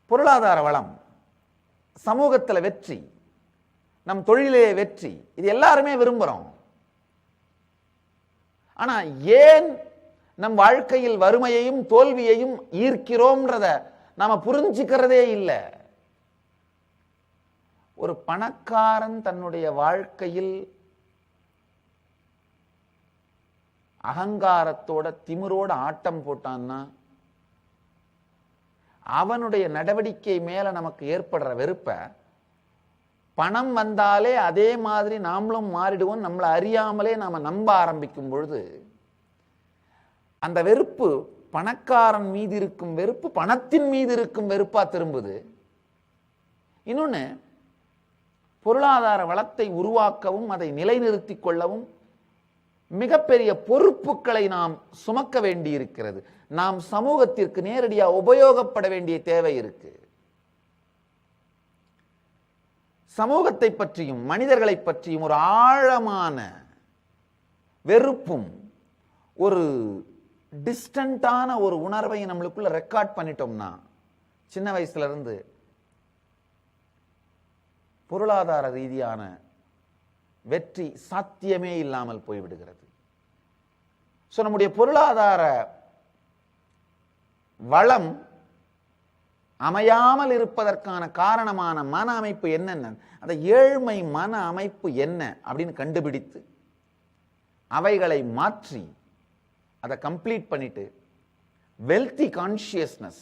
பொருளாதார வளம், சமூகத்தில் வெற்றி, நம் தொழிலே வெற்றி, இது எல்லாருமே விரும்புகிறோம். ஆனா ஏன் நம் வாழ்க்கையில் வறுமையையும் தோல்வியையும் ஈர்க்கிறோம்ன்றத நாம புரிஞ்சுக்கிறதே இல்லை. ஒரு பணக்காரன் தன்னுடைய வாழ்க்கையில் அகங்காரத்தோட திமிரோட ஆட்டம் போட்டான்னா அவனுடைய நடவடிக்கை மேல நமக்கு ஏற்படுற வெறுப்ப பணம் வந்தாலே அதே மாதிரி நாமளும் மாறிடுவோம். நம்மளை அறியாமலே நாம நம்ப ஆரம்பிக்கும் பொழுது அந்த வெறுப்பு பணக்காரன் மீது இருக்கும் வெறுப்பு பணத்தின் மீது இருக்கும் வெறுப்பா திரும்புது. இன்னொன்னு, பொருளாதார வளத்தை உருவாக்கவும் அதை நிலைநிறுத்திக் கொள்ளவும் மிகப்பெரிய பொறுப்புகளை நாம் சுமக்க வேண்டி இருக்கிறது. நாம் சமூகத்திற்கு நேரடியாக உபயோகப்பட வேண்டிய தேவை இருக்கு. சமூகத்தை பற்றியும் மனிதர்களை பற்றியும் ஒரு ஆழமான வெறுப்பும் ஒரு டிஸ்டன்டான ஒரு உணர்வை நம்மளுக்குள்ள ரெக்கார்ட் பண்ணிட்டோம்னா சின்ன வயசுல இருந்து பொருளாதார ரீதியான வெற்றி சாத்தியமே இல்லாமல் போய்விடுகிறது. சோ நம்முடைய பொருளாதார வளம் அமையாமல் இருப்பதற்கான காரணமான மன அமைப்பு என்னென்ன, அந்த ஏழ்மை மன அமைப்பு என்ன அப்படின்னு கண்டுபிடித்து அவைகளை மாற்றி அதை கம்ப்ளீட் பண்ணிட்டு வெல்தி கான்சியஸ்னஸ்,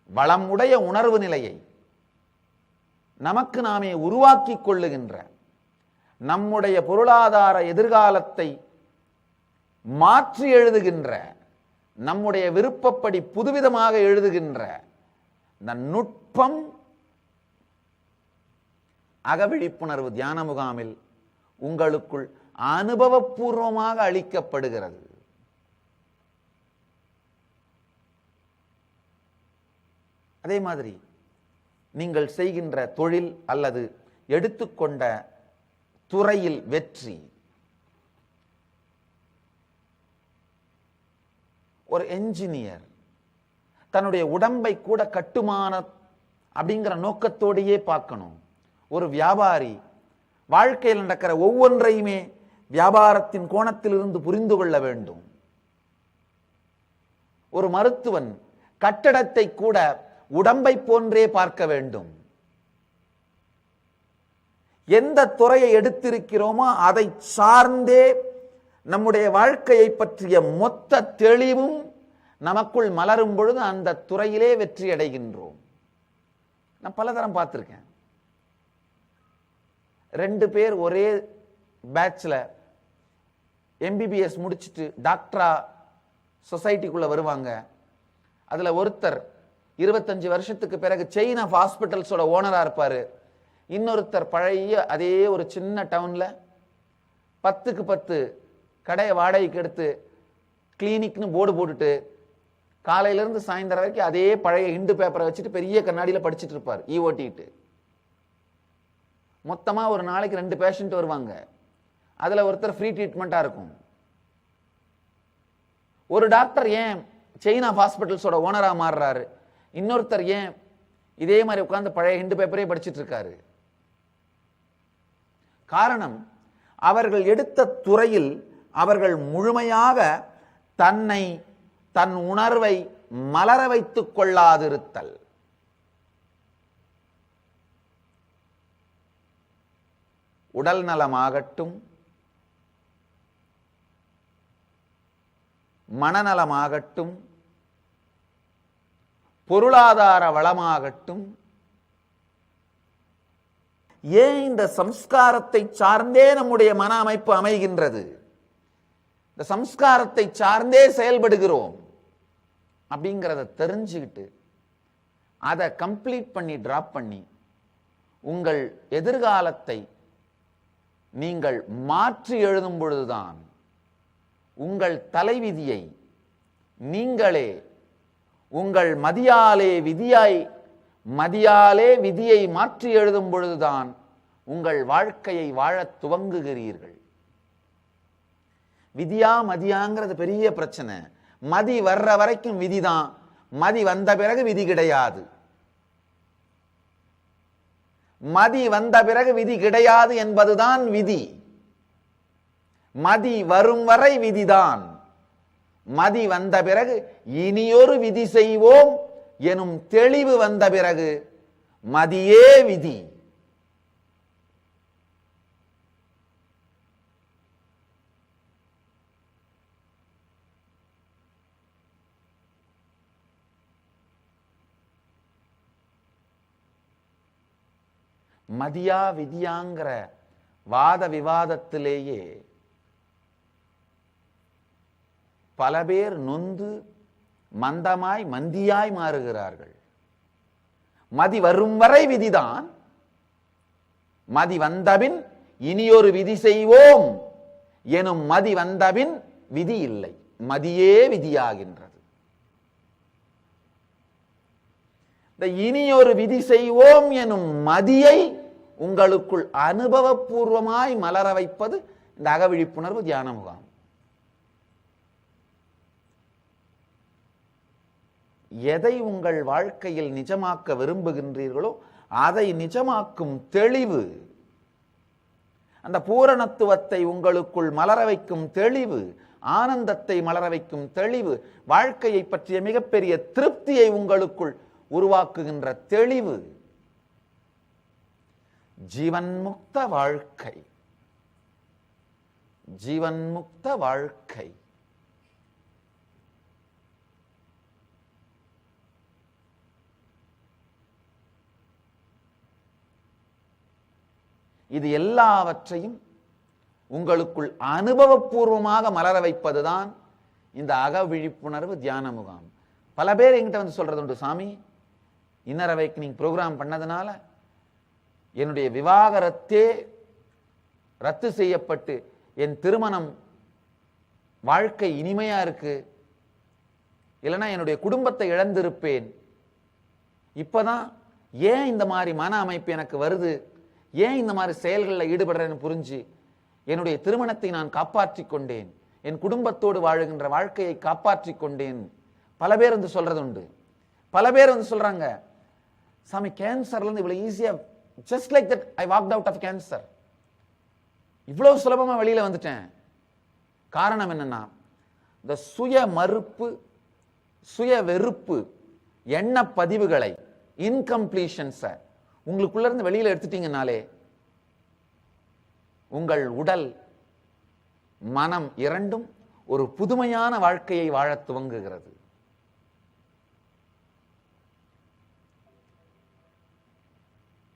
வளமுடைய உணர்வு நிலையை நமக்கு நாமே உருவாக்கி கொள்ளுகின்ற, நம்முடைய பொருளாதார எதிர்காலத்தை மாற்றி எழுதுகின்ற, நம்முடைய விருப்பப்படி புதுவிதமாக எழுதுகின்ற இந்த நுட்பம் அகவிழிப்புணர்வு தியான முகாமில் உங்களுக்குள் அனுபவபூர்வமாக அளிக்கப்படுகிறது. அதே மாதிரி நீங்கள் செய்கின்ற தொழில் அல்லது எடுத்துக்கொண்ட துறையில் வெற்றி, ஒரு என்ஜினியர் தன்னுடைய உடம்பை கூட கட்டுமான அப்படிங்கிற நோக்கத்தோடையே பார்க்கணும். ஒரு வியாபாரி வாழ்க்கையில் நடக்கிற ஒவ்வொன்றையுமே வியாபாரத்தின் கோணத்திலிருந்து புரிந்து கொள்ள வேண்டும். ஒரு மருத்துவன் கட்டடத்தை கூட உடம்பை போன்றே பார்க்க வேண்டும். எந்த துறையை எடுத்திருக்கிறோமோ அதை சார்ந்தே நம்முடைய வாழ்க்கையை பற்றிய மொத்த தெளிவும் நமக்குள் மலரும் பொழுது அந்த துறையிலே வெற்றி அடைகின்றோம். நான் பலதரம் பார்த்திருக்கேன். 2 பேர் ஒரே பேட்ச்ல MBBS முடிச்சிட்டு டாக்டரா சொசைட்டிக்குள்ள வருவாங்க. அதுல ஒருத்தர் 25 வருஷத்துக்கு பிறகு செயின் ஆஃப் ஹாஸ்பிட்டல்ஸோட ஓனரா இருப்பாரு. இன்னொருத்தர் பழைய அதே ஒரு சின்ன டவுன்ல 10க்கு 10 கடையை வாடகைக்கு எடுத்து கிளினிக்னு போர்டு போட்டுட்டு காலையில இருந்து சாயந்தரம் வரைக்கும் அதே பழைய ஹிண்டு பேப்பரை வச்சுட்டு பெரிய கண்ணாடியில படிச்சுட்டு இருப்பார் ஓட்டிட்டு. மொத்தமா ஒரு நாளைக்கு 2 பேஷண்ட் வருவாங்க. அதுல ஒருத்தர் ஃப்ரீ ட்ரீட்மெண்டா இருக்கும். ஒரு டாக்டர் ஏன் செயின் ஆஃப் ஹாஸ்பிட்டல்ஸோட ஓனரா மாறுறாரு, இன்னொருத்தர் ஏன் இதே மாதிரி உட்கார்ந்து பழைய ஹிண்டு பேப்பரே படிச்சுட்டு இருக்காரு? காரணம், அவர்கள் எடுத்த துறையில் அவர்கள் முழுமையாக தன் உணர்வை மலர வைத்துக் கொள்ளாதிருத்தல். உடல் நலமாகட்டும், மனநலமாகட்டும், பொருளாதார வளமாகட்டும், ஏன் இந்த சம்ஸ்காரத்தை சார்ந்தே நம்முடைய மன அமைப்பு அமைகின்றது, இந்த சம்ஸ்காரத்தை சார்ந்தே செயல்படுகிறோம் அப்படிங்கிறத தெரிஞ்சுக்கிட்டு அதை கம்ப்ளீட் பண்ணி டிராப் பண்ணி உங்கள் எதிர்காலத்தை நீங்கள் மாற்றி எழுதும் பொழுதுதான் உங்கள் தலைவிதியை நீங்களே உங்கள் மதியாலே விதியை மாற்றி எழுதும் பொழுதுதான் உங்கள் வாழ்க்கையை வாழத் துவங்குகிறீர்கள். விதியா மதியாங்கிறது பெரிய பிரச்சனை. மதி வர்ற வரைக்கும் விதிதான், மதி வந்த பிறகு விதி கிடையாது. மதி வந்த பிறகு விதி கிடையாது என்பதுதான் விதி. மதி வரும் வரை விதிதான். மதி வந்த பிறகு இனியொரு விதி செய்வோம் எனும் தெளிவு வந்த பிறகு மதியே விதி. மதியா விதியாங்கிற வாத விவாதத்திலேயே பல பேர் நொந்து மந்தமாய் மந்தியாய் மாறுகிறார்கள். மதி வரும் வரை விதிதான். மதி வந்தபின் இனியொரு விதி செய்வோம் எனும் மதி வந்தபின் விதி இல்லை, மதியே விதியாகின்றது. இந்த இனியொரு விதி செய்வோம் எனும் மதியை உங்களுக்குள் அனுபவபூர்வமாய் மலர வைப்பது இந்த அகவிழிப்புணர்வு தியான முகாம். எதை உங்கள் வாழ்க்கையில் நிஜமாக்க விரும்புகின்றீர்களோ அதை நிஜமாக்கும் தெளிவு, அந்த பூரணத்துவத்தை உங்களுக்குள் மலர வைக்கும் தெளிவு, ஆனந்தத்தை மலர வைக்கும் தெளிவு, வாழ்க்கையை பற்றிய மிகப்பெரிய திருப்தியை உங்களுக்குள் உருவாக்குகின்ற தெளிவு, ஜீவன் முக்த வாழ்க்கை. ஜீவன் முக்த வாழ்க்கை. இது எல்லாவற்றையும் உங்களுக்குள் அனுபவபூர்வமாக மலர வைப்பதுதான் இந்த அக விழிப்புணர்வு தியான முகாம். பல பேர் என்கிட்ட வந்து சொல்றது உண்டு, சாமி இன்னர் அவேக்கனிங் ப்ரோக்ராம் பண்ணதுனால என்னுடைய விவாகரத்தே ரத்து செய்யப்பட்டு என் திருமணம் வாழ்க்கை இனிமையா இருக்கு, இல்லைன்னா என்னுடைய குடும்பத்தை இழந்திருப்பேன், இப்பதான் ஏன் இந்த மாதிரி மன அமைப்பு எனக்கு வருது, ஏன் இந்த மாதிரி செயல்களில் ஈடுபடுறேன்னு புரிஞ்சு என்னுடைய திருமணத்தை நான் காப்பாற்றிக் கொண்டேன், என் குடும்பத்தோடு வாழுகின்ற வாழ்க்கையை காப்பாற்றிக் கொண்டேன். பல பேர் வந்து சொல்றது உண்டு. பல பேர் வந்து சொல்றாங்க, சாமி கேன்சர்ல இருந்து இவ்வளவு ஈஸியா, just like that I walked out of cancer, இவ்வளவு சுலபமா வெளியில வந்துட்டேன். காரணம் என்னன்னா, இந்த சுய மறுப்பு, சுய வெறுப்பு எண்ண பதிவுகளை, இன்கம்ப்ளீஷன்ஸை உங்களுக்குள்ள இருந்து வெளியில எடுத்துட்டீங்கனாலே உங்கள் உடல் மனம் இரண்டும் ஒரு புதுமையான வாழ்க்கையை வாழ துவங்குகிறது.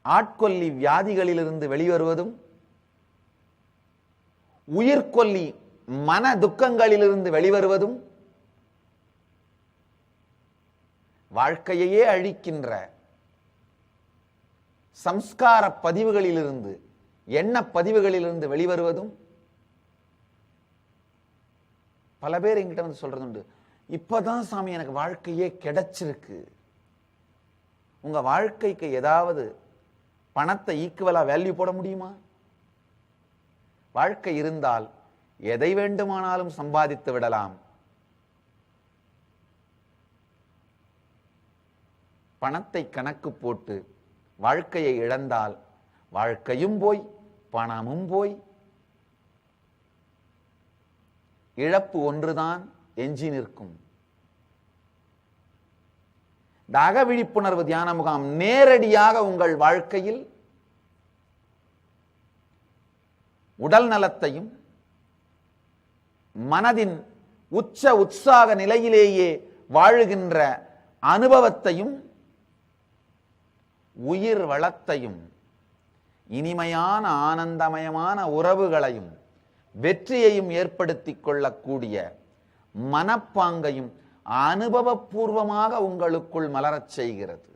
ஆட்கொல்லி வியாதிகளிலிருந்து வெளிவருவதும், உயிர்கொல்லி மன துக்கங்களிலிருந்து வெளிவருவதும், வாழ்க்கையையே அழிக்கின்ற சம்ஸ்கார பதிவுகளிலிருந்து, எண்ண பதிவுகளிலிருந்து வெளிவருவதும். பல பேர் என்கிட்ட வந்து சொல்றது உண்டு, இப்பதான் சாமி எனக்கு வாழ்க்கையே கிடைச்சிருக்கு. உங்க வாழ்க்கைக்கு ஏதாவது பணத்தை ஈக்குவலா வேல்யூ போட முடியுமா? வாழ்க்கை இருந்தால் எதை வேண்டுமானாலும் சம்பாதித்து விடலாம். பணத்தை கணக்கு போட்டு வாழ்க்கையை இழந்தால் வாழ்க்கையும் போய் பணமும் போய் இழப்பு ஒன்றுதான் எஞ்சி நிற்கும். இந்த அக விழிப்புணர்வு தியான முகாம் நேரடியாக உங்கள் வாழ்க்கையில் உடல் நலத்தையும் மனதின் உச்ச உற்சாக நிலையிலேயே வாழுகின்ற அனுபவத்தையும் உயிர் வளத்தையும் இனிமையான ஆனந்தமயமான உறவுகளையும் வெற்றியையும் ஏற்படுத்திக் கொள்ளக்கூடிய மனப்பாங்கையும் அனுபவபூர்வமாக உங்களுக்குள் மலரச் செய்கிறது.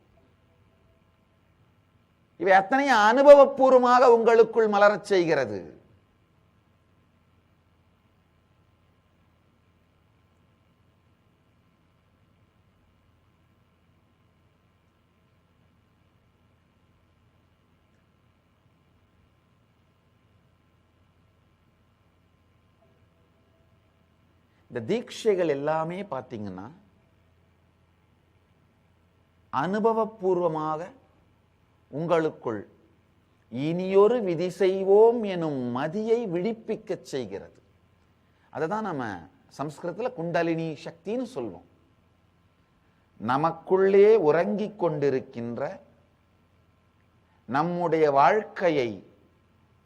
இவை அத்தனையும் அனுபவபூர்வமாக உங்களுக்குள் மலரச் செய்கிறது. இந்த தீட்சைகள் எல்லாமே பார்த்தீங்கன்னா அனுபவபூர்வமாக உங்களுக்குள் இனியொரு விதி செய்வோம் எனும் மதியை விழிப்பிக்க செய்கிறது. அதை தான் நம்ம சம்ஸ்கிருதத்தில் குண்டலினி சக்தின்னு சொல்வோம். நமக்குள்ளே உறங்கிக் கொண்டிருக்கின்ற நம்முடைய வாழ்க்கையை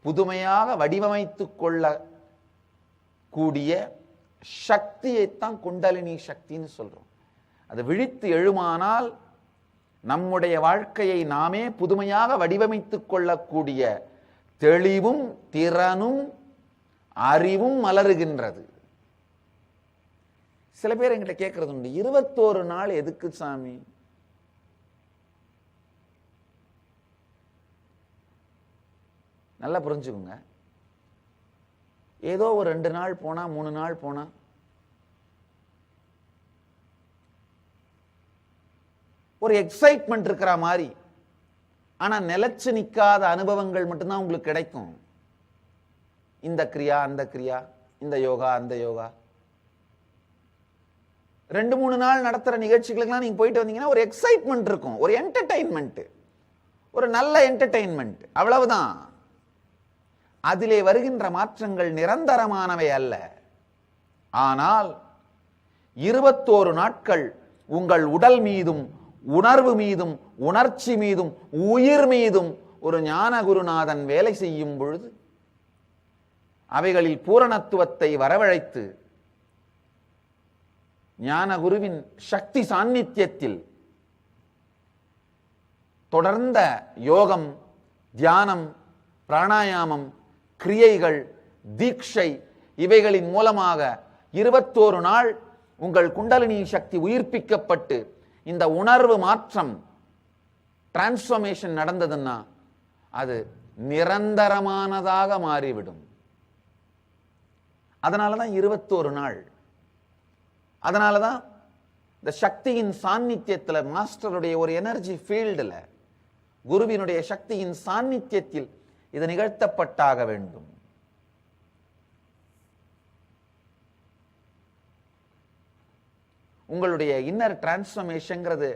புதுமையாக வடிவமைத்துக் கொள்ள கூடிய சக்தியைத்தான் குண்டலினி சக்தின்னு சொல்றோம். அது விழித்து எழுமானால் நம்முடைய வாழ்க்கையை நாமே புதுமையாக வடிவமைத்துக் கொள்ளக்கூடிய தெளிவும் திறனும் அறிவும் மலருகின்றது. சில பேர் என்கிட்ட கேட்கறது உண்டு, 21 நாள் எதுக்கு சாமி? நல்லா புரிஞ்சுக்குங்க. ஏதோ ஒரு 2 நாள் போனா 3 நாள் போனா ஒரு எக்ஸைட்மெண்ட் இருக்கிற மாதிரி, ஆனா நிலைச்சு நிற்காத அனுபவங்கள் மட்டும்தான் உங்களுக்கு கிடைக்கும். இந்த கிரியா அந்த கிரியா, இந்த யோகா அந்த யோகா. 2-3 நாள் நடத்துற நிகழ்ச்சிகளுக்கெல்லாம் நீங்க போயிட்டு வந்தீங்கன்னா ஒரு எக்ஸைட்மெண்ட் இருக்கும், ஒரு என்டர்டைன்மெண்ட், ஒரு நல்ல என்டர்டைன்மெண்ட், அவ்வளவுதான். அதிலே வருகின்ற மாற்றங்கள் நிரந்தரமானவை அல்ல. ஆனால் 21 நாட்கள் உங்கள் உடல் மீதும் உணர்வு மீதும் உணர்ச்சி மீதும் உயிர் மீதும் ஒரு ஞான குருநாதன் வேலை செய்யும் பொழுது அவைகளில் பூரணத்துவத்தை வரவழைத்து ஞான குருவின் சக்தி சாநித்தியத்தில் தொடர்ந்த யோகம், தியானம், பிராணாயாமம், கிரியைகள், தீட்சை இவைகளின் மூலமாக 21 நாள் உங்கள் குண்டலினி சக்தி உயிர்ப்பிக்கப்பட்டு இந்த உணர்வு மாற்றம் டிரான்ஸ்ஃபர்மேஷன் நடந்ததுன்னா அது நிரந்தரமானதாக மாறிவிடும். அதனாலதான் 21 நாள். அதனாலதான் இந்த சக்தியின் சாநித்தியத்தில், மாஸ்டருடைய ஒரு எனர்ஜி ஃபீல்டுல, குருவினுடைய சக்தியின் சாநித்தியத்தில் இது நிகழ்த்தப்பட்டாக வேண்டும். உங்களுடைய இன்னர் டிரான்ஸ்ஃபர்மேஷன்ங்கிறது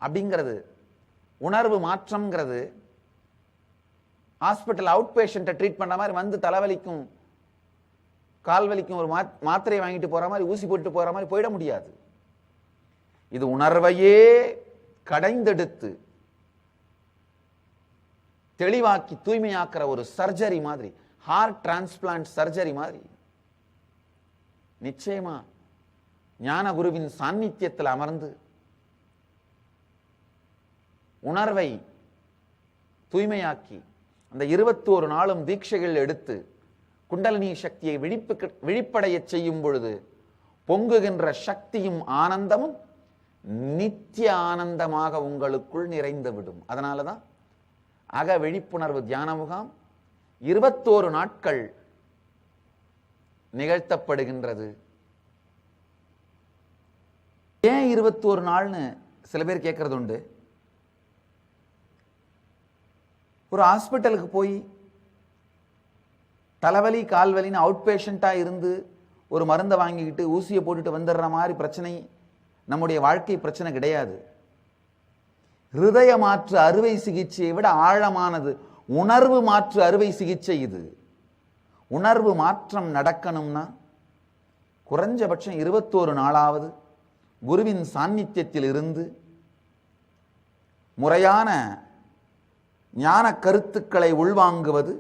அப்படிங்கிறது, உணர்வு மாற்றம்ங்கிறது ஹாஸ்பிட்டல் அவுட் பேஷண்ட்டை ட்ரீட் பண்ண மாதிரி வந்து தலைவலிக்கும் கால் வலிக்கும் ஒரு மாத்திரையை வாங்கிட்டு போற மாதிரி, ஊசி போட்டு போற மாதிரி போயிட முடியாது. இது உணர்வையே கடைந்தெடுத்து தெளிவாக்கி தூய்மையாக்குற ஒரு சர்ஜரி மாதிரி, ஹார்ட் டிரான்ஸ்பிளான்ட் சர்ஜரி மாதிரி. நிச்சயமா ஞான குருவின் சாநித்தியத்தில் அமர்ந்து உணர்வை தூய்மையாக்கி அந்த 21 நாளும் தீட்சைகள் எடுத்து குண்டலினி சக்தியை விழிப்படைய செய்யும் பொழுது பொங்குகின்ற சக்தியும் ஆனந்தமும் நித்திய ஆனந்தமாக உங்களுக்குள் நிறைந்து விடும். அதனாலதான் அக விழிப்புணர்வு தியான முகாம் 21 நாட்கள் நிகழ்த்தப்படுகின்றது. ஏன் 21 நாள்னு சில பேர் கேட்கறது உண்டு. ஒரு ஹாஸ்பிட்டலுக்கு போய் தலைவலி கால்வலின்னு அவுட் பேஷண்டா இருந்து ஒரு மருந்தை வாங்கிக்கிட்டு ஊசியை போட்டுட்டு வந்துடுற மாதிரி பிரச்சனை நம்முடைய வாழ்க்கை பிரச்சனை கிடையாது. ஹிருதய மாற்று அறுவை சிகிச்சையை விட ஆழமானது உணர்வு மாற்று அறுவை சிகிச்சை. இது உணர்வு மாற்றம் நடக்கணும்னா குறைஞ்சபட்சம் 21 நாளாவது குருவின் சாநித்தியத்தில் இருந்து முறையான ஞான கருத்துக்களை உள்வாங்குவது,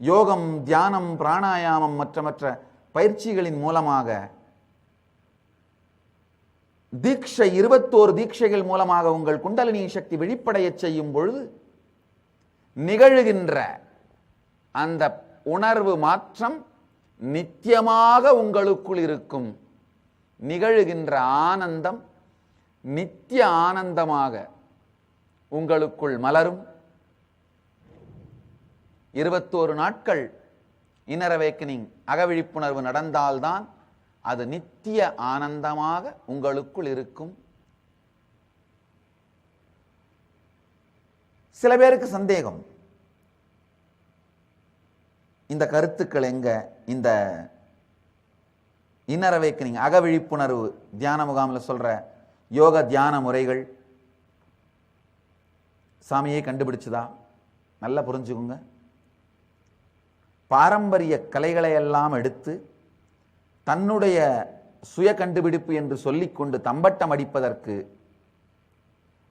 யோகம், தியானம், பிராணாயாமம் மற்ற பயிற்சிகளின் மூலமாக தீட்சை 21 தீட்சைகள் மூலமாக உங்கள் குண்டலினி சக்தி விழிப்படைய செய்யும் பொழுது நிகழ்கின்ற அந்த உணர்வு மாற்றம் நித்தியமாக உங்களுக்குள் இருக்கும். நிகழ்கின்ற ஆனந்தம் நித்திய ஆனந்தமாக உங்களுக்குள் மலரும். 21 நாட்கள் இன்னர் அவேக்கனிங் அகவிழிப்புணர்வு நடந்தால்தான் அது நித்திய ஆனந்தமாக உங்களுக்குள் இருக்கும். சில பேருக்கு சந்தேகம், இந்த கருத்துக்கள் எங்க? இந்த இன்னர் அவேக்கனிங் அகவிழிப்புணர்வு தியான முகாமில் சொல்ற யோக தியான முறைகள், சாமியே கண்டுபிடிச்சதா? நல்லா புரிஞ்சுக்குங்க. பாரம்பரிய கலைகளை எல்லாம் எடுத்து தன்னுடைய சுய கண்டுபிடிப்பு என்று சொல்லிக்கொண்டு தம்பட்டம் அடிப்பதற்கு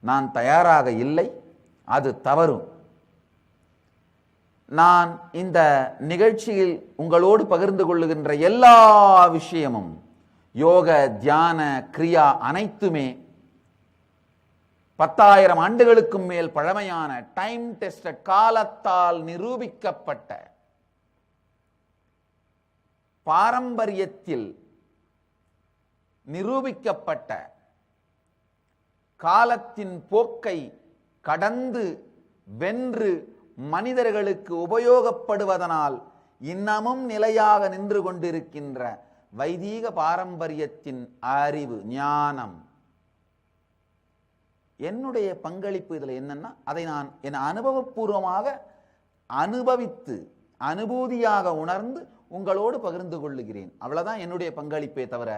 நான் தயாராக இல்லை. அது தவறு. நான் இந்த நிகழ்ச்சியில் உங்களோடு பகிர்ந்து கொள்ளுகின்ற எல்லா விஷயமும், யோக, தியான, கிரியா அனைத்துமே 10,000 ஆண்டுகளுக்கும் மேல் பழமையான டைம் டெஸ்டட், காலத்தால் நிரூபிக்கப்பட்ட, பாரம்பரியத்தில் நிரூபிக்கப்பட்ட, காலத்தின் போக்கை கடந்து வென்று மனிதர்களுக்கு உபயோகப்படுவதனால் இன்னமும் நிலையாக நின்று கொண்டிருக்கின்ற வைதீக பாரம்பரியத்தின் அறிவு, ஞானம். என்னுடைய பங்களிப்பு இதில் என்னன்னா, அதை நான் என் அனுபவபூர்வமாக அனுபவித்து அனுபூதியாக உணர்ந்து உங்களோடு பகிர்ந்து கொள்ளுகிறேன். அவ்வளவுதான் என்னுடைய பங்களிப்பே தவிர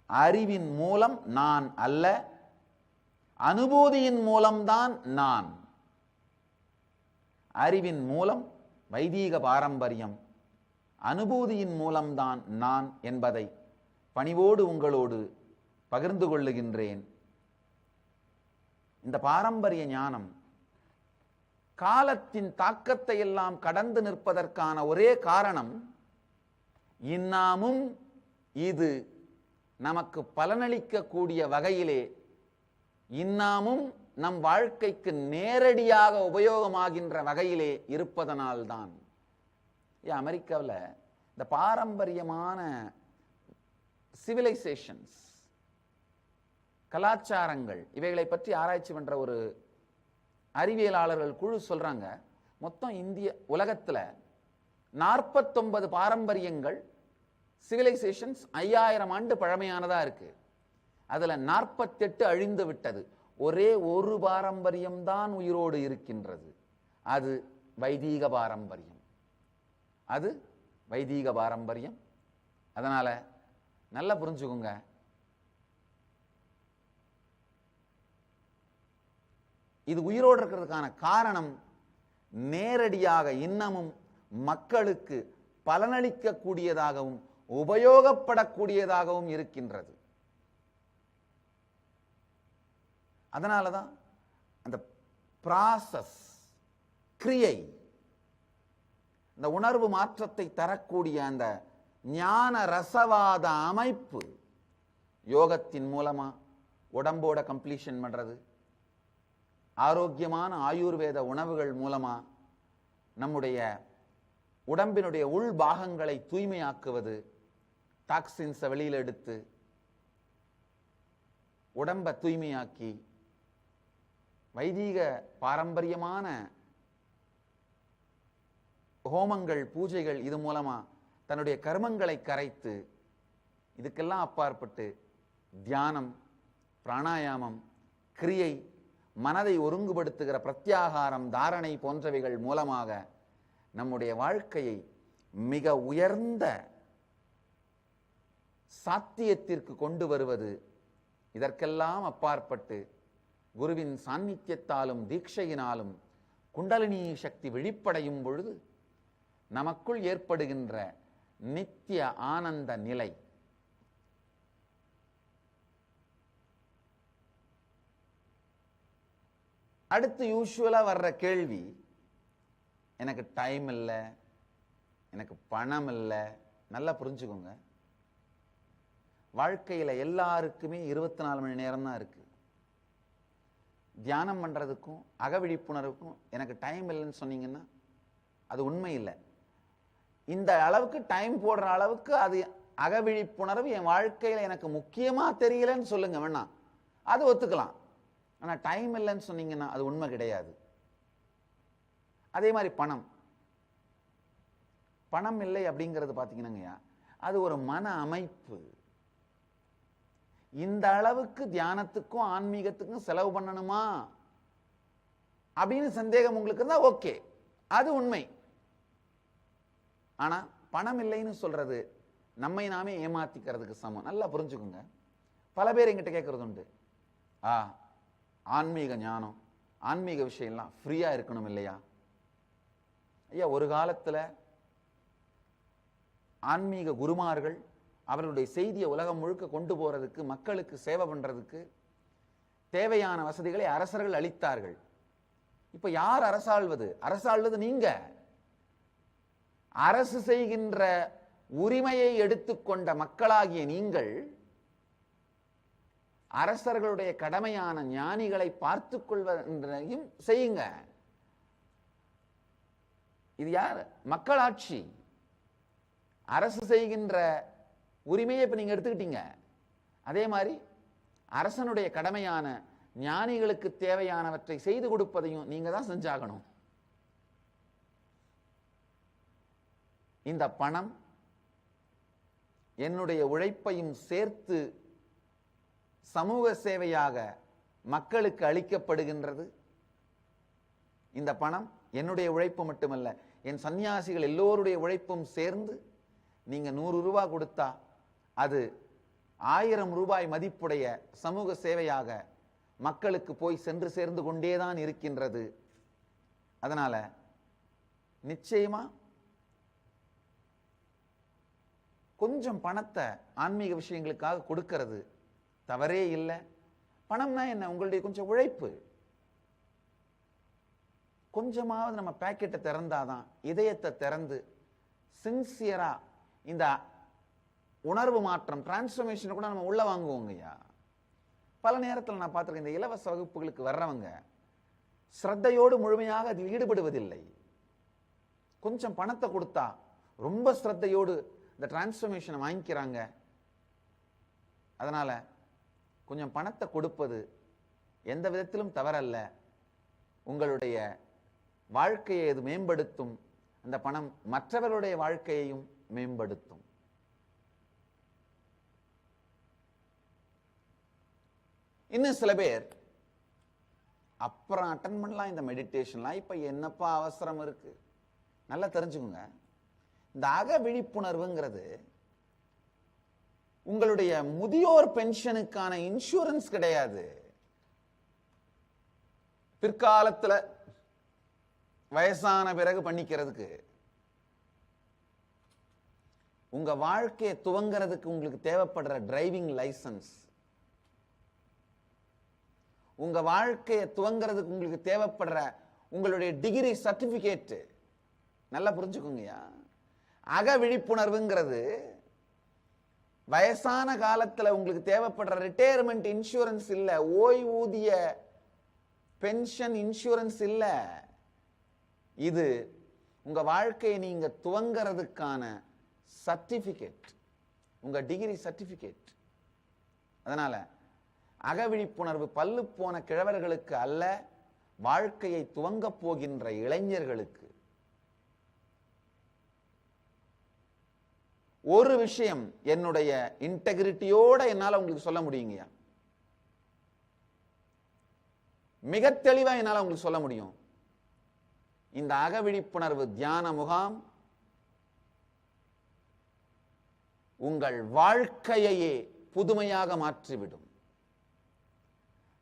அறிவின் மூலம் நான் அல்ல, அனுபூதியின் மூலம்தான் நான். அறிவின் மூலம் வைதீக பாரம்பரியம், அனுபூதியின் மூலம்தான் நான் என்பதை பணிவோடு உங்களோடு பகிர்ந்து கொள்ளுகின்றேன். இந்த பாரம்பரிய ஞானம் காலத்தின் தாக்கத்தை எல்லாம் கடந்து நிற்பதற்கான ஒரே காரணம், இன்னமும் இது நமக்கு பலனளிக்கக்கூடிய வகையிலே, இன்னமும் நம் வாழ்க்கைக்கு நேரடியாக உபயோகமாகின்ற வகையிலே இருப்பதனால்தான். அமெரிக்காவில் இந்த பாரம்பரியமான சிவிலைசேஷன்ஸ், கலாச்சாரங்கள், இவைகளை பற்றி ஆராய்ச்சி பண்ற ஒரு அறிவியலாளர்கள் குழு சொல்றாங்க, மொத்தம் இந்திய உலகத்துல 49 பாரம்பரியங்கள், சிவிலைசேஷன்ஸ் 5000 ஆண்டு பழமையானதா இருக்கு. அதுல 48 அழிந்து விட்டது. ஒரே ஒரு பாரம்பரியம் தான் உயிரோடு இருக்கின்றது. அது வைதீக பாரம்பரியம். அது வைதீக பாரம்பரியம். அதனால நல்லா புரிஞ்சுக்குங்க. இது உயிரோடு இருக்கிறதுக்கான காரணம் நேரடியாக இன்னமும் மக்களுக்கு பலனளிக்கக்கூடியதாகவும் உபயோகப்படக்கூடியதாகவும் இருக்கின்றது. அதனாலதான் அந்த ப்ராசஸ், கிரியை, இந்த உணர்வு மாற்றத்தை தரக்கூடிய அந்த ஞான ரசவாத அமைப்பு யோகத்தின் மூலமா உடம்போட கம்ப்ளீஷன் பண்றது, ஆரோக்கியமான ஆயுர்வேத உணவுகள் மூலமா நம்முடைய உடம்பினுடைய உள் பாகங்களை தூய்மையாக்குவது, டாக்ஸின்ஸை வெளியில் எடுத்து உடம்பை தூய்மையாக்கி, வைதீக பாரம்பரியமான ஹோமங்கள், பூஜைகள், இது மூலமா தன்னுடைய கர்மங்களை கரைத்து, இதுக்கெல்லாம் அப்பாற்பட்டு தியானம், பிராணாயாமம், கிரியை, மனதை ஒருங்குபடுத்துகிற பிரத்யாகாரம், தாரணை போன்றவைகள் மூலமாக நம்முடைய வாழ்க்கையை மிக உயர்ந்த சாத்தியத்திற்கு கொண்டு வருவது. இதற்கெல்லாம் அப்பாற்பட்டு குருவின் சாநித்தியத்தாலும் தீட்சையினாலும் குண்டலினி சக்தி வெளிப்படையும் பொழுது நமக்குள் ஏற்படுகின்ற நித்திய ஆனந்த நிலை, அடுத்து யூசுவலா வர்ற கேள்வி, எனக்கு டைம் இல்லை, எனக்கு பணம் இல்லை. நல்லா புரிஞ்சுக்கோங்க, வாழ்க்கையில எல்லாருக்குமே 24 மணி நேரம் தான் இருக்கு. தியானம் பண்றதுக்கும் அகவிழிப்புணர்வுக்கும் எனக்கு டைம் இல்லைன்னு சொன்னீங்கன்னா அது உண்மை இல்லை. இந்த அளவுக்கு டைம் போடுற அளவுக்கு அது அகவிழிப்புணர்வு என் வாழ்க்கையில எனக்கு முக்கியமா தெரியலன்னு சொல்லுங்க, வேணா அது ஒத்துக்கலாம். ஆனா டைம் இல்லைன்னு சொன்னீங்கன்னா அது உண்மை கிடையாது. அதே மாதிரி பணம் இல்லை அப்படிங்கிறது பாத்தீங்கன்னா அது ஒரு மன அமைப்பு. இந்த அளவுக்கு தியானத்துக்கும் ஆன்மீகத்துக்கும் செலவு பண்ணணுமா அப்படின்னு சந்தேகம் உங்களுக்கு இருந்தா ஓகே, அது உண்மை. ஆனா பணம் இல்லைன்னு சொல்றது நம்மை நாமே ஏமாத்திக்கிறதுக்கு சமம். நல்லா புரிஞ்சுக்கோங்க. பல பேர் என்கிட்ட கேட்கறது உண்டு, ஆன்மீக ஞானம், ஆன்மீக விஷயம்லாம் ஃப்ரீயா இருக்கணும் இல்லையா? ஐயா, ஒரு காலத்துல ஆன்மீக குருமார்கள் அவர்களுடைய செய்தியை உலகம் முழுக்க கொண்டு போறதுக்கு, மக்களுக்கு சேவை பண்றதுக்கு தேவையான வசதிகளை அரசர்கள் அளித்தார்கள். இப்ப யார் அரசாள்வது? அரசாள்வது நீங்க. அரசு செய்கின்ற உரிமையை எடுத்துக்கொண்ட மக்களாகிய நீங்கள் அரசர்களுடைய கடமையான ஞானிகளை பார்த்துக் கொள்வதையும் செய்யுங்க. இது யார்? மக்களாட்சி. அரசு செய்கின்ற உரிமையை இப்ப நீங்க எடுத்துக்கிட்டீங்க. அதே மாதிரி அரசனுடைய கடமையான ஞானிகளுக்கு தேவையானவற்றை செய்து கொடுப்பதையும் நீங்க தான் செஞ்சாகணும். இந்த பணம் என்னுடைய உழைப்பையும் சேர்த்து சமூக சேவையாக மக்களுக்கு அளிக்கப்படுகின்றது. இந்த பணம் என்னுடைய உழைப்பு மட்டுமல்ல, என் சன்னியாசிகள் எல்லோருடைய உழைப்பும் சேர்ந்து நீங்க 100 ரூபாய் கொடுத்தா அது 1000 ரூபாய் மதிப்புடைய சமூக சேவையாக மக்களுக்கு போய் சென்று சேர்ந்து கொண்டேதான் இருக்கின்றது. அதனால நிச்சயமா கொஞ்சம் பணத்தை ஆன்மீக விஷயங்களுக்காக கொடுக்கிறது தவறே இல்லை. பணம்னா என்ன? உங்களுடைய கொஞ்சம் உழைப்பு. கொஞ்சமாவது நம்ம பாக்கெட்டை திறந்தாதான், இதயத்தை திறந்து சின்சியரா இந்த உணர்வு மாற்றம், டிரான்ஸ்ஃபர்மேஷனை கூட நம்ம உள்ள வாங்குவோங்கய்யா. பல நேரத்தில் நான் பார்த்திருக்கேன், இந்த இலவச வகுப்புகளுக்கு வர்றவங்க ஸ்ரத்தையோடு முழுமையாக அதில் ஈடுபடுவதில்லை. கொஞ்சம் பணத்தை கொடுத்தா ரொம்ப ஸ்ரத்தையோடு இந்த டிரான்ஸ்ஃபர்மேஷனை வாங்கிக்கிறாங்க. அதனால கொஞ்சம் பணத்தை கொடுப்பது எந்த விதத்திலும் தவறல்ல. உங்களுடைய வாழ்க்கையை இது மேம்படுத்தும். அந்த பணம் மற்றவர்களுடைய வாழ்க்கையையும் மேம்படுத்தும். இன்னும் சில பேர் அப்புறம் அட்டன் பண்ணலாம் இந்த மெடிடேஷன்லாம், இப்ப என்னப்பா அவசரம் இருக்கு? நல்லா தெரிஞ்சுக்கோங்க, இந்த அக விழிப்புணர்வுங்கிறது உங்களுடைய முதியோர் பென்ஷனுக்கான இன்சூரன்ஸ் கிடையாது. பிற்காலத்துல வயசான பிறகு பண்ணிக்கிறதுக்கு, உங்க வாழ்க்கையை துவங்கிறதுக்கு உங்களுக்கு தேவைப்படுற டிரைவிங் லைசன்ஸ், உங்க வாழ்க்கையை துவங்கிறதுக்கு உங்களுக்கு தேவைப்படுற உங்களுடைய டிகிரி சர்டிபிகேட். நல்லா புரிஞ்சுக்கோங்கய்யா. அக விழிப்புணர்வுங்கிறது வயசான காலத்துல உங்களுக்கு தேவைப்படுற ரிட்டையர்மெண்ட் இன்சூரன்ஸ் இல்ல, ஓய்வூதிய பென்ஷன் இன்சூரன்ஸ் இல்ல. இது உங்க வாழ்க்கையை நீங்க துவங்கிறதுக்கான சர்டிபிகேட், உங்க டிகிரி சர்டிபிகேட். அதனால அக விழிப்புணர்வு பல்லு போன கிழவர்களுக்கு அல்ல, வாழ்க்கையை துவங்க போகின்ற இளைஞர்களுக்கு. ஒரு விஷயம் என்னுடைய இன்டெகிரிட்டியோட என்னால உங்களுக்கு சொல்ல முடியுங்கய்யா, மிக தெளிவா என்னால உங்களுக்கு சொல்ல முடியும். இந்த அக விழிப்புணர்வு தியான முகாம் உங்கள் வாழ்க்கையையே புதுமையாக மாற்றிவிடும்.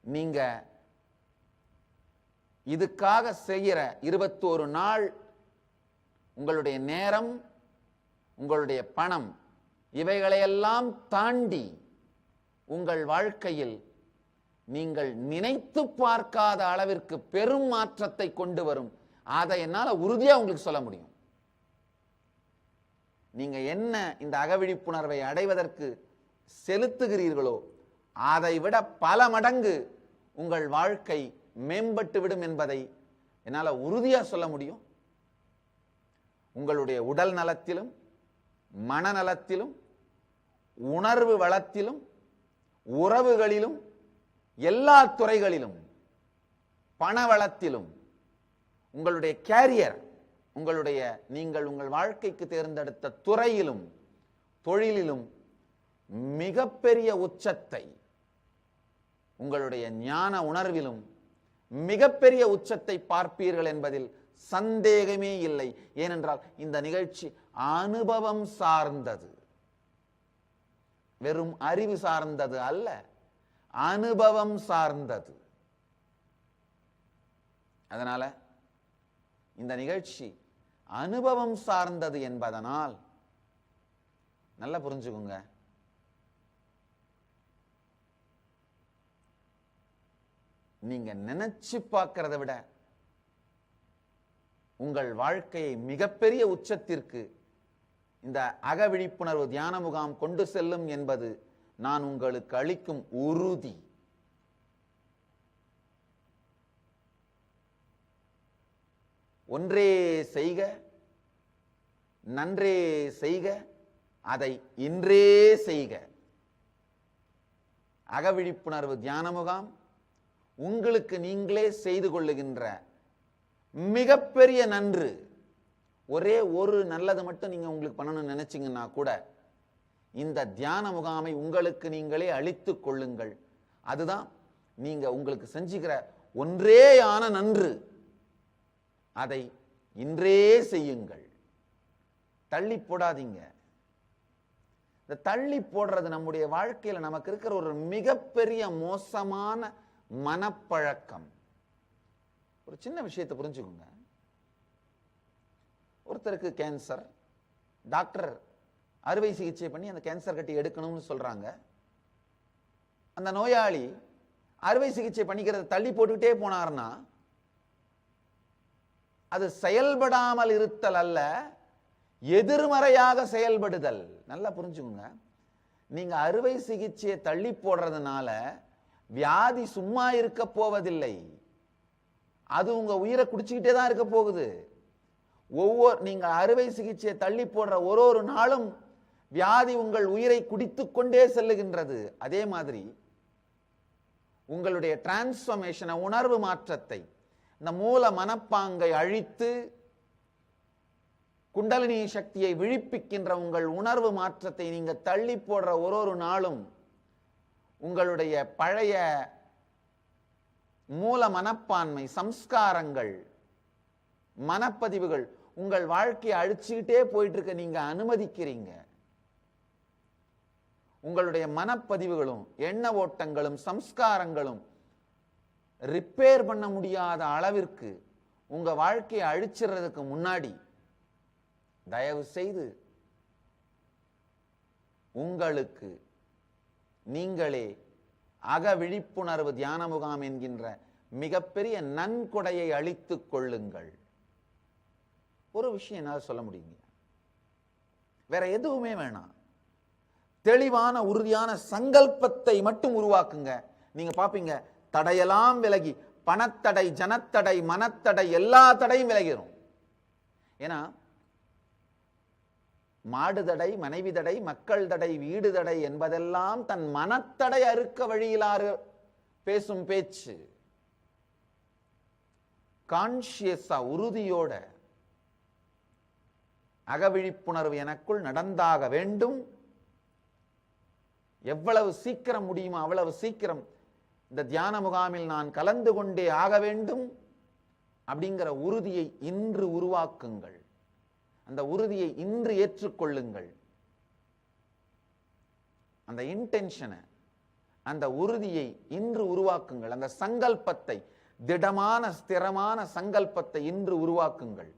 நீங்க இதுக்காக செய்கிற 21 நாள் உங்களுடைய நேரம், உங்களுடைய பணம், இவைகளையெல்லாம் தாண்டி உங்கள் வாழ்க்கையில் நீங்கள் நினைத்து பார்க்காத அளவிற்கு பெரும் மாற்றத்தை கொண்டு வரும். அதை என்னால உறுதியா உங்களுக்கு சொல்ல முடியும். நீங்க என்ன இந்த அகவிழிப்புணர்வை அடைவதற்கு செலுத்துகிறீர்களோ அதை விட பல மடங்கு உங்கள் வாழ்க்கை மேம்பட்டு விடும் என்பதை என்னால உறுதியா சொல்ல முடியும். உங்களுடைய உடல் நலத்திலும், மனநலத்திலும், உணர்வு வளத்திலும், உறவுகளிலும், எல்லா துறைகளிலும், பண வளத்திலும், உங்களுடைய கேரியர், நீங்கள் உங்கள் வாழ்க்கைக்கு தேர்ந்தெடுத்த துறையிலும் தொழிலிலும் மிகப்பெரிய உச்சத்தை, உங்களுடைய ஞான உணர்விலும் மிகப்பெரிய உச்சத்தை பார்ப்பீர்கள் என்பதில் சந்தேகமே இல்லை. ஏனென்றால் இந்த நிகழ்ச்சி அனுபவம் சார்ந்தது, வெறும் அறிவு சார்ந்தது அல்ல, அனுபவம் சார்ந்தது. அதனால இந்த நிகழ்ச்சி அனுபவம் சார்ந்தது என்பதனால் நல்லா புரிஞ்சுக்குங்க. நீங்க நினைச்சு பார்க்கிறத விட உங்கள் வாழ்க்கையை மிகப்பெரிய உச்சத்திற்கு இந்த அக விழிப்புணர்வு தியான முகாம் கொண்டு செல்லும் என்பது நான் உங்களுக்கு அளிக்கும் உறுதி. ஒன்றே செய்க, நன்றே செய்க, அதை இன்றே செய்க. அக விழிப்புணர்வு தியான முகாம் உங்களுக்கு நீங்களே செய்து கொள்ளுகின்ற மிகப்பெரிய நன்று. ஒரே ஒரு நல்லது மட்டும் நீங்க உங்களுக்கு பண்ணணும்னு நினைச்சீங்கன்னா கூட இந்த தியான முகாமை உங்களுக்கு நீங்களே அளித்துக் கொள்ளுங்கள். அதுதான் நீங்க உங்களுக்கு செஞ்சுக்கிற ஒன்றேயான நன்று. அதை இன்றே செய்யுங்கள். தள்ளி போடாதீங்க. இந்த தள்ளி போடுறது நம்முடைய வாழ்க்கையில நமக்கு இருக்கிற ஒரு மிகப்பெரிய மோசமான மனப்பழக்கம். ஒரு சின்ன விஷயத்தை புரிஞ்சுக்கோங்க. ஒருத்தருக்கு கேன்சர், டாக்டர் அறுவை சிகிச்சை பண்ணி அந்த கேன்சர் கட்டி எடுக்கணும்னு சொல்றாங்க. அந்த நோயாளி அறுவை சிகிச்சை பண்ணிக்கிறத தள்ளி போட்டுக்கிட்டே போனார்னா அது செயல்படாமல் இருத்தல் அல்ல, எதிர்மறையாக செயல்படுதல். நல்லா புரிஞ்சுக்கோங்க. நீங்க அறுவை சிகிச்சையை தள்ளி போடுறதுனால வியாதி சும்மா இருக்க போவதில்லை. அது உங்க உயிரை குடிச்சுக்கிட்டே தான் இருக்க போகுது. நீங்க அறுவை சிகிச்சையை தள்ளி போடுற ஒரு நாளும் வியாதி உங்கள் உயிரை குடித்துக் கொண்டே செல்லுகின்றது. அதே மாதிரி உங்களுடைய டிரான்ஸ்ஃபர்மேஷனை, உணர்வு மாற்றத்தை, இந்த மூல மனப்பாங்கை அழித்து குண்டலினி சக்தியை விழிப்பிக்கின்ற உங்கள் உணர்வு மாற்றத்தை நீங்க தள்ளி போடுற ஒரு நாளும் உங்களுடைய பழைய மூல மனப்பான்மை, சம்ஸ்காரங்கள், மனப்பதிவுகள் உங்கள் வாழ்க்கையை அழிச்சுக்கிட்டே போயிட்டு இருக்க நீங்க அனுமதிக்கிறீங்க. உங்களுடைய மனப்பதிவுகளும் எண்ண ஓட்டங்களும் சம்ஸ்காரங்களும் ரிப்பேர் பண்ண முடியாத அளவிற்கு உங்க வாழ்க்கையை அழிச்சிடுறதுக்கு முன்னாடி தயவு செய்து உங்களுக்கு நீங்களே அக விழிப்புணர்வு தியான முகாம் என்கின்ற மிகப்பெரிய நன்கொடையை அளித்துக் கொள்ளுங்கள். ஒரு விஷயம் என்னால் சொல்ல முடியுங்க, வேற எதுவுமே வேணாம். தெளிவான உறுதியான சங்கல்பத்தை மட்டும் உருவாக்குங்க. நீங்க பாப்பீங்க, தடையெல்லாம் விலகி பணத்தடை, ஜனத்தடை, மனத்தடை, எல்லா தடையும் விலகிரும். ஏன்னா மாடு தடை, மனைவி தடை, மக்கள் தடை, வீடு தடை என்பதெல்லாம் தன் மனத்தடை அறுக்க வழியிலாறு பேசும் பேச்சு. கான்சியஸா, உறுதியோட அகவிழிப்புணர்வு எனக்குள் நடந்தாக வேண்டும். எவ்வளவு சீக்கிரம் முடியுமோ அவ்வளவு சீக்கிரம் இந்த தியான முகாமில் நான் கலந்து கொண்டே ஆக வேண்டும் அப்படிங்கிற உறுதியை இன்று உருவாக்குங்கள். அந்த உறுதியை இன்று ஏற்றுக்கொள்ளுங்கள். அந்த இன்டென்ஷனை, அந்த உறுதியை இன்று உருவாக்குங்கள். அந்த சங்கல்பத்தை, திடமான ஸ்திரமான சங்கல்பத்தை இன்று உருவாக்குங்கள்.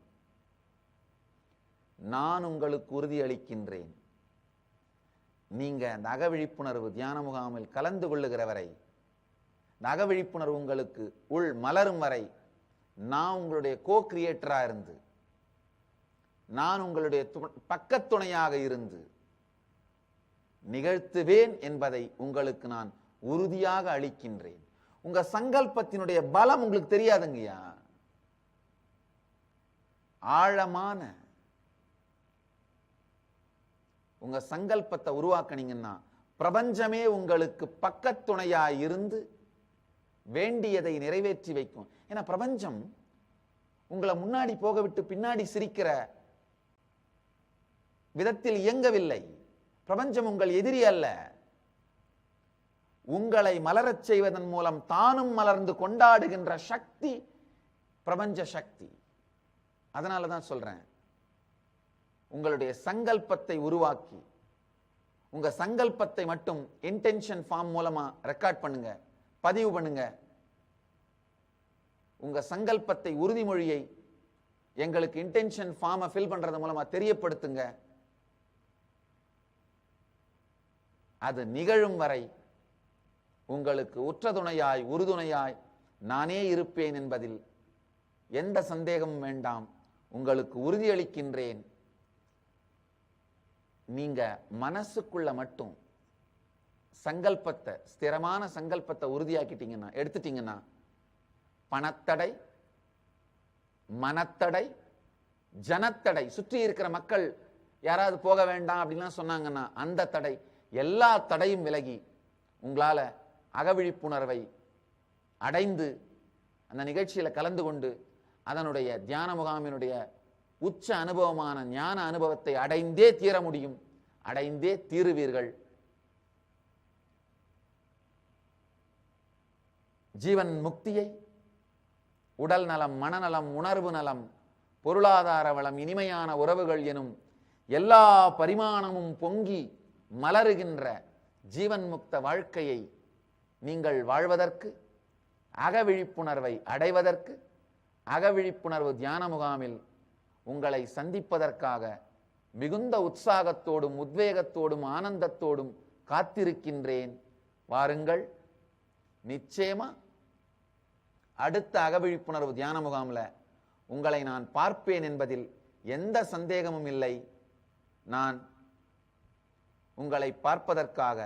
நான் உங்களுக்கு உறுதியளிக்கின்றேன், நீங்க அந்த அகவிழிப்புணர்வு தியான முகாமில் கலந்து கொள்ளுகிற வரை, இந்த அகவிழிப்புணர்வு உங்களுக்கு உள் மலரும் வரை நான் உங்களுடைய கோ கிரியேட்டரா இருந்து, நான் உங்களுடைய பக்கத்துணையாக இருந்து நிகழ்த்துவேன் என்பதை உங்களுக்கு நான் உறுதியாக அளிக்கின்றேன். உங்க சங்கல்பத்தினுடைய பலம் உங்களுக்கு தெரியாதுங்கய்யா. ஆழமான உங்க சங்கல்பத்தை உருவாக்கினீங்கன்னா பிரபஞ்சமே உங்களுக்கு பக்கத்துணையா இருந்து வேண்டியதை நிறைவேற்றி வைக்கும். ஏன்னா பிரபஞ்சம் உங்களை முன்னாடி போக விட்டு பின்னாடி சிரிக்கிற விதத்தில் இயங்கவில்லை. பிரபஞ்சம் உங்கள் எதிரி அல்ல. உங்களை மலரச் செய்வதன் மூலம் தானும் மலர்ந்து கொண்டாடுகின்ற சக்தி பிரபஞ்ச சக்தி. அதனாலதான் சொல்றேன், உங்களுடைய சங்கல்பத்தை உருவாக்கி, உங்க சங்கல்பத்தை மட்டும் இன்டென்ஷன் ஃபார்ம் மூலமா ரெக்கார்ட் பண்ணுங்க, பதிவு பண்ணுங்க. உங்க சங்கல்பத்தை, உறுதிமொழியை எங்களுக்கு இன்டென்ஷன் ஃபார்மை ஃபில் பண்றது மூலமா தெரியப்படுத்துங்க. அது நிகழும் வரை உங்களுக்கு உற்றதுணையாய், உறுதுணையாய் நானே இருப்பேன் என்பதில் எந்த சந்தேகமும் வேண்டாம். உங்களுக்கு உறுதியளிக்கின்றேன். நீங்க மனசுக்குள்ள மட்டும் சங்கல்பத்தை, ஸ்திரமான சங்கல்பத்தை உறுதியாக்கிட்டீங்கன்னா, எடுத்துட்டீங்கன்னா, பணத்தடை, மனத்தடை, ஜனத்தடை, சுற்றி இருக்கிற மக்கள் யாராவது போக வேண்டாம் அப்படின்லாம் சொன்னாங்கன்னா அந்த தடை, எல்லா தடையும் விலகி உங்களால அகவிழிப்புணர்வை அடைந்து அந்த நிகழ்ச்சியில கலந்து கொண்டு அதனுடைய தியான முகாமினுடைய உச்ச அனுபவமான ஞான அனுபவத்தை அடைந்தே தீர முடியும். அடைந்தே தீருவீர்கள். ஜீவன் முக்தியை உடல் நலம், மனநலம், உணர்வு நலம், பொருளாதார வளம், இனிமையான உறவுகள் எனும் எல்லா பரிமாணமும் பொங்கி மலருகின்ற ஜீவன் முக்த வாழ்க்கையை நீங்கள் வாழ்வதற்கு, அகவிழிப்புணர்வை அடைவதற்கு, அகவிழிப்புணர்வு தியான முகாமில் உங்களை சந்திப்பதற்காக மிகுந்த உற்சாகத்தோடும் உத்வேகத்தோடும் ஆனந்தத்தோடும் காத்திருக்கின்றேன். வாருங்கள். நிச்சயமா அடுத்த அகவிழிப்புணர்வு தியான முகாம்ல உங்களை நான் பார்ப்பேன் என்பதில் எந்த சந்தேகமும் இல்லை. நான் உங்களை பார்ப்பதற்காக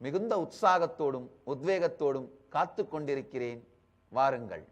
மிகுந்த உற்சாகத்தோடும் உத்வேகத்தோடும் காத்து கொண்டிருக்கிறேன். வாருங்கள்.